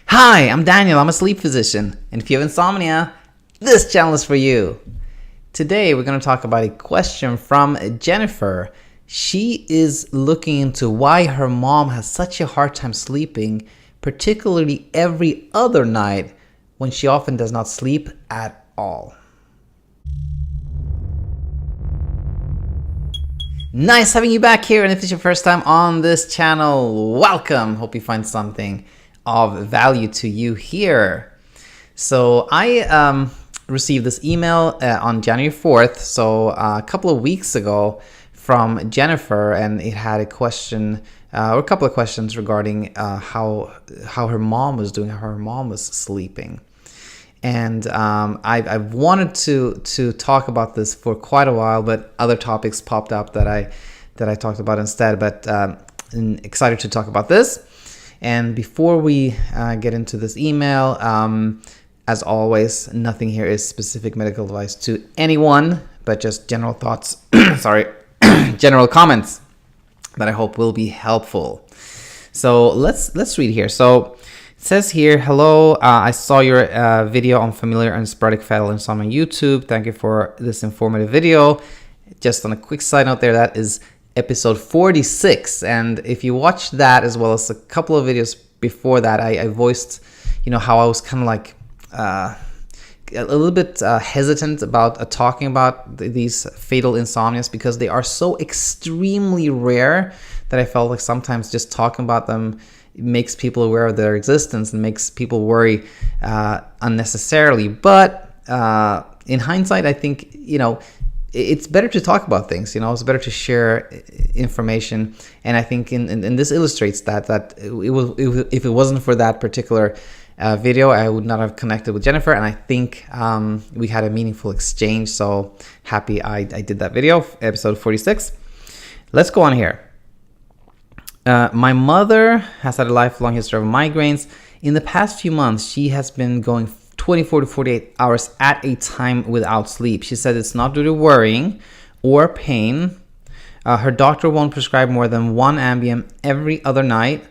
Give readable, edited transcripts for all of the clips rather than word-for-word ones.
Hi, I'm Daniel. I'm a sleep physician. And if you have insomnia, this channel is for you. Today, we're going to talk about a question from Jennifer. She is looking into why her mom has such a hard time sleeping, particularly every other night when she often does not sleep at all. Nice having you back here, and if it's your first time on this channel, welcome. Hope you find something of value to you here. So I received this email on January 4th, so a couple of weeks ago, from Jennifer, and it had a question or a couple of questions regarding how her mom was doing, how her mom was sleeping. And I've wanted to talk about this for quite a while, but other topics popped up that I talked about instead. But I'm excited to talk about this. And before we get into this email, as always, nothing here is specific medical advice to anyone, but just general thoughts, general comments that I hope will be helpful. So let's read here. So it says here, hello, I saw your video on familiar and sporadic fatal insomnia on YouTube. Thank you for this informative video. Just on a quick side note there, that is episode 46, and if you watch that as well as a couple of videos before that, I voiced, how I was kind of like a little bit hesitant about talking about these fatal insomnias because they are so extremely rare that I felt like sometimes just talking about them makes people aware of their existence and makes people worry unnecessarily. But in hindsight, I think it's better to talk about things. It's better to share information, and I think in this illustrates that if it wasn't for that particular video, I would not have connected with Jennifer, and I think we had a meaningful exchange. So happy I did that video, episode 46. Let's go on here. My mother has had a lifelong history of migraines. In the past few months, she has been going 24 to 48 hours at a time without sleep. She said it's not due to worrying or pain. Her doctor won't prescribe more than one Ambien every other night.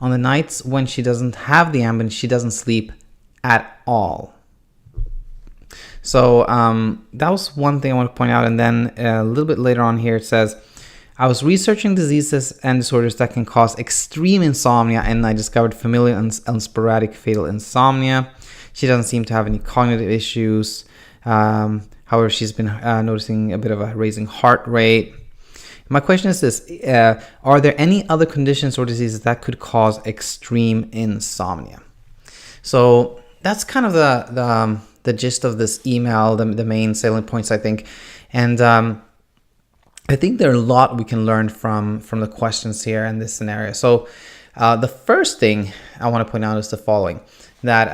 On the nights when she doesn't have the Ambien, she doesn't sleep at all. So that was one thing I want to point out. And then a little bit later on here it says, I was researching diseases and disorders that can cause extreme insomnia, and I discovered familial and sporadic fatal insomnia. She doesn't seem to have any cognitive issues. However, she's been noticing a bit of a raising heart rate. My question is this, are there any other conditions or diseases that could cause extreme insomnia? So that's kind of the gist of this email, the main salient points, I think. And I think there are a lot we can learn from the questions here in this scenario. So the first thing I want to point out is the following, that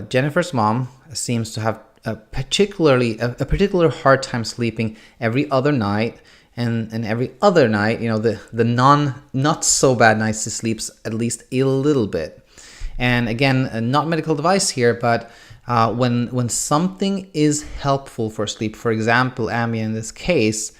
Jennifer's mom seems to have a particular hard time sleeping every other night, and every other night, the not so bad nights she sleeps at least a little bit. And again, not medical advice here, but when something is helpful for sleep, for example, Ambien in this case,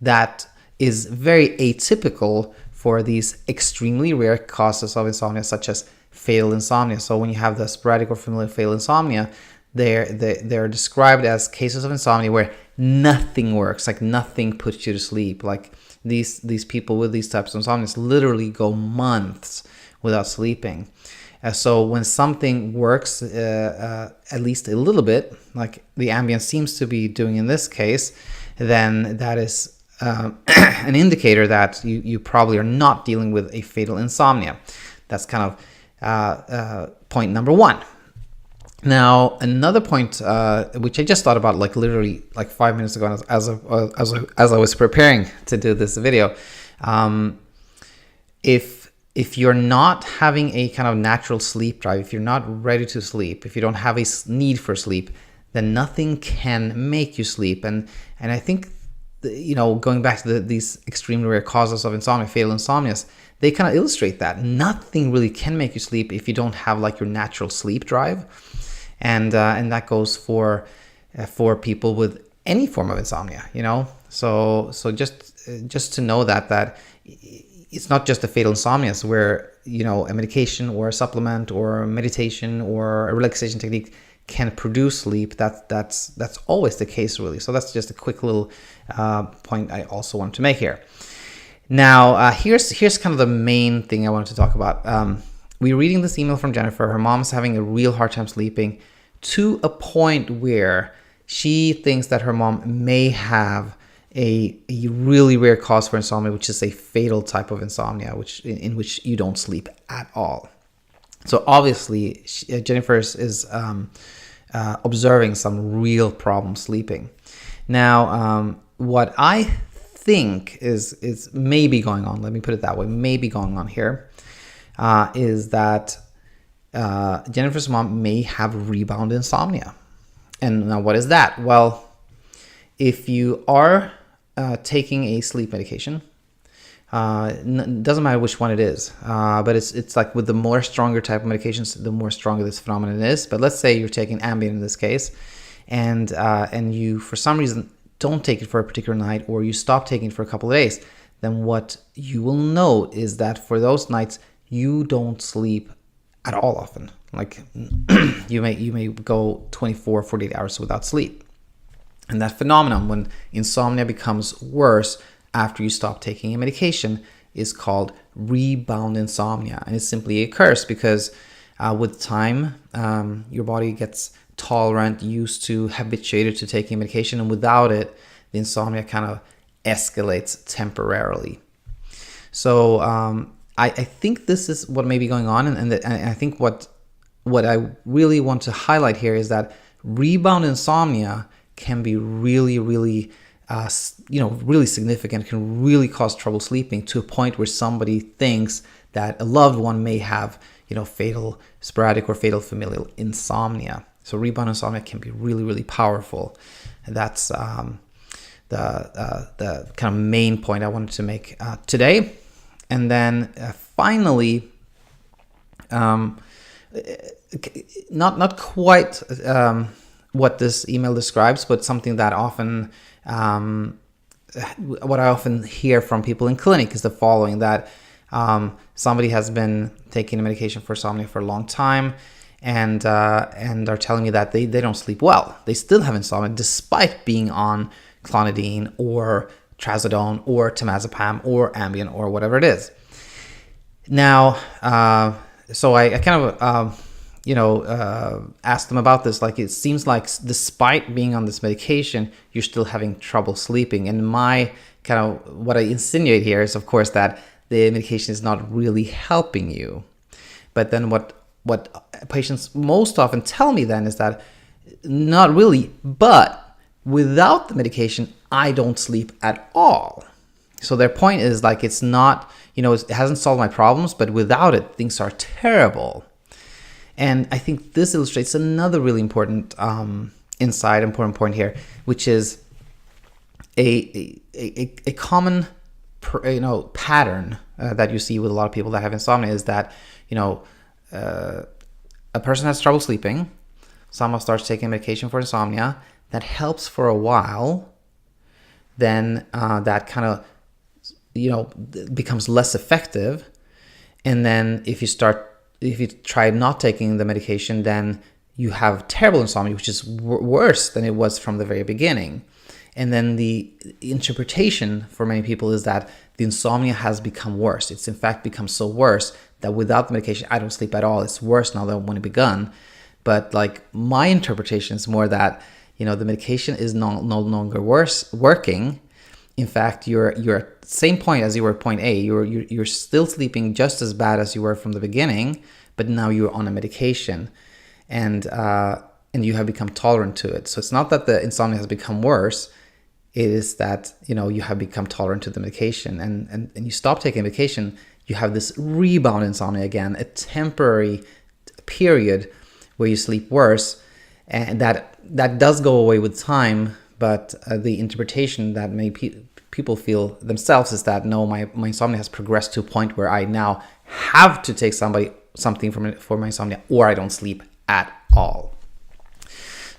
that is very atypical for these extremely rare causes of insomnia, such as fatal insomnia. So when you have the sporadic or familial fatal insomnia, they're described as cases of insomnia where nothing works, like nothing puts you to sleep. Like these people with these types of insomnia literally go months without sleeping. So when something works at least a little bit, like the Ambien seems to be doing in this case, then that is an indicator that you probably are not dealing with a fatal insomnia. That's kind of point number one. Now, another point, which I just thought about like literally like 5 minutes ago as I was preparing to do this video, if you're not having a kind of natural sleep drive, if you're not ready to sleep, if you don't have a need for sleep, then nothing can make you sleep. And I think, going back to these extremely rare causes of insomnia, fatal insomnias, they kind of illustrate that nothing really can make you sleep if you don't have like your natural sleep drive. And that goes for people with any form of insomnia, So just to know that it's not just a fatal insomnia, so where, you know, a medication or a supplement or a meditation or a relaxation technique can produce sleep. That's always the case, really. So that's just a quick little point I also want to make here. Now, here's kind of the main thing I wanted to talk about. We're reading this email from Jennifer. Her mom's having a real hard time sleeping, to a point where she thinks that her mom may have a really rare cause for insomnia, which is a fatal type of insomnia, in which you don't sleep at all. So obviously, Jennifer is observing some real problem sleeping. Now, what I think is maybe going on, let me put it that way, maybe going on here, is that Jennifer's mom may have rebound insomnia. And now what is that? Well, if you are taking a sleep medication, doesn't matter which one it is, but it's like with the more stronger type of medications, the more stronger this phenomenon is. But let's say you're taking Ambien in this case, and you for some reason don't take it for a particular night, or you stop taking it for a couple of days, then what you will know is that for those nights you don't sleep at all often. Like you may go 24, 48 hours without sleep. And that phenomenon, when insomnia becomes worse after you stop taking a medication, is called rebound insomnia. And it simply occurs because with time, your body gets tolerant, used to, habituated to taking medication, and without it, the insomnia kind of escalates temporarily. So I think this is what may be going on, and I think what I really want to highlight here is that rebound insomnia can be really, really, really significant. It can really cause trouble sleeping, to a point where somebody thinks that a loved one may have, fatal sporadic or fatal familial insomnia. So rebound insomnia can be really, really powerful. And that's the kind of main point I wanted to make today. And then finally, not quite what this email describes, but something that often, what I often hear from people in clinic is the following: that somebody has been taking a medication for insomnia for a long time, and are telling me that they don't sleep well. They still have insomnia despite being on clonidine or trazodone or temazepam or Ambien or whatever it is. Now, so I kind of asked them about this. Like, it seems like despite being on this medication, you're still having trouble sleeping. And my kind of what I insinuate here is, of course, that the medication is not really helping you. But then what patients most often tell me then is that not really, but without the medication, I don't sleep at all. So their point is, like, it's not, it hasn't solved my problems, but without it, things are terrible. And I think this illustrates another really important important point here, which is a common pattern that you see with a lot of people that have insomnia is that, a person has trouble sleeping, someone starts taking medication for insomnia, that helps for a while, then that kind of, becomes less effective. And then if you try not taking the medication, then you have terrible insomnia, which is worse than it was from the very beginning. And then the interpretation for many people is that the insomnia has become worse. It's in fact become so worse that without the medication, I don't sleep at all. It's worse now than when it begun. But like, my interpretation is more that, the medication is no longer working. In fact, you're at the same point as you were at point A. You're still sleeping just as bad as you were from the beginning, but now you're on a medication, and you have become tolerant to it. So it's not that the insomnia has become worse. It is that, you have become tolerant to the medication, and you stop taking medication, you have this rebound insomnia again, a temporary period where you sleep worse, and that does go away with time. But the interpretation that many people feel themselves is that, no, my insomnia has progressed to a point where I now have to take something for my insomnia, or I don't sleep at all.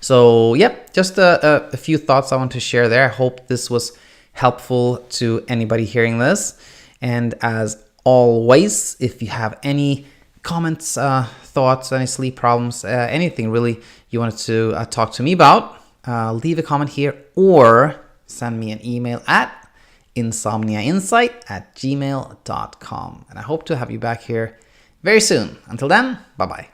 So, yep, just a few thoughts I want to share there. I hope this was helpful to anybody hearing this. And as always. If you have any comments, thoughts, any sleep problems, anything really you wanted to talk to me about, leave a comment here or send me an email at insomniainsight@gmail.com. And I hope to have you back here very soon. Until then, bye-bye.